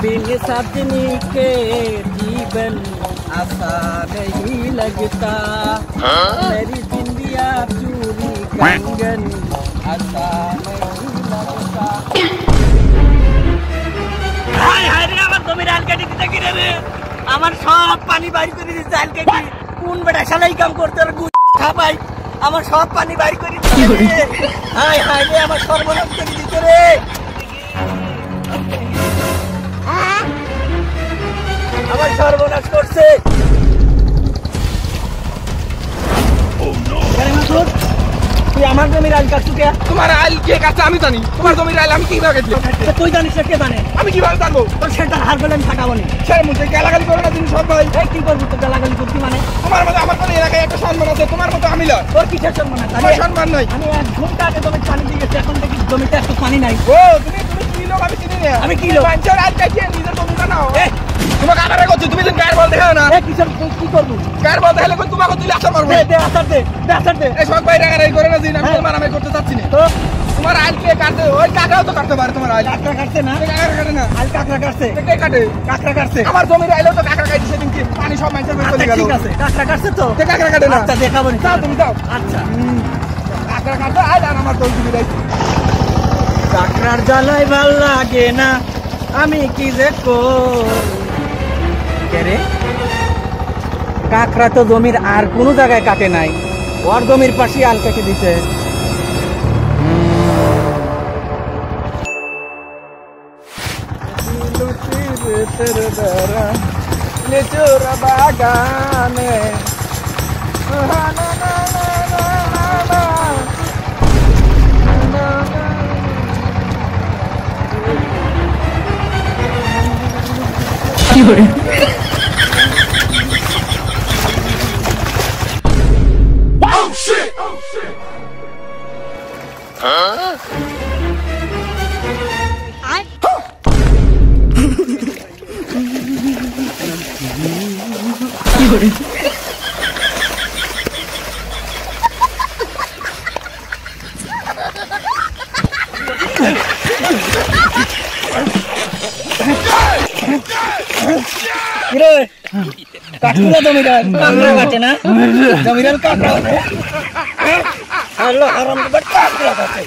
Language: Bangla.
बिन सजनी के जीवन आसान नहीं लगता मेरी बिंदिया चूरी कंगन आसान नहीं लगता हाय हाय रे আমার জমির আলকাটি দিতে কি রে আমার সব পানি বাইর করে দিতে আলকাটি কোন বেটা শালাই কাম করতে আর খা ভাই আমার সব পানি বাইর করে দিতে হায় হায় রে আমার সর্বনাশ করে দিতে রে আমার সর্বনাশ করছে তুই আমার জমির আইল কাটছু কে তোমার আইল কে কাটছে আমি জানি তোমার জমির আইল আমি কিভাবে কাটছি তুই জানিস কে জানে আমি কিভাবে জানবো তোর সেটা হার বলে আমি কাটাবো না স্যার মুঝে গালাগালি করো না তুমি সব ভাই এই কি করবি তো গালাগালি করবি মানে তোমার মতো আমার কোনো এলাকায় একটা সম্মান আছে তোমার মতো আমি লয় তোর কিসের সম্মান আছে আমার সম্মান নাই আমি 1 ঘন্টা আগে জমিতে পানি দিয়ে গেছি এখন দেখি জমিতে একটু পানি নাই ও তুমি কি লোক আমি চিনি না আমি কি লোক পাঞ্চার আইল কাটিয়ে নিজের জমি কাটাও তোমাকে আনারে করছি তুমি তো গায়ের বল দেখাও না কিসের কি করবো গায়ের বল দেখালে কই তোমাকে তুই আসার মারবো দে আসার দে আসার দে এই সব বাইরে গাড়ি করে না দিন আমি তোমার আমি করতে চাচ্ছি না তো তোমার আইল কে কাটে ওই কাকড়াও তো কাটতে পারে তোমার আইল কাকড়া কাটছে না কাকড়া কাটে না আইল কাকড়া কাটছে কে কাটে কাকড়া কাটছে আমার জমির আইলেও তো কাকড়া কাটছে সেদিন কি পানি সব মাইন্সের করে চলে গেল ঠিক আছে কাকড়া কাটছে তো কে কাকড়া কাটে না আচ্ছা দেখাবো না যাও তুমি যাও আচ্ছা কাকড়া কাটতে আইল আর আমার জমি দিই কাকড়ার জ্বালাই ভাল লাগে না আমি কি যে রে কাকড়া তো জমির আর কোন জায়গায় কাটে নাই ওর জমির পাশে আল কেটে দিছে বাগানে কি করে কি করে কাটকুলা জমিদার কাকড়া কাটে না জমিদার কাকড়া কাটে আল্লাহ হারাম কাটে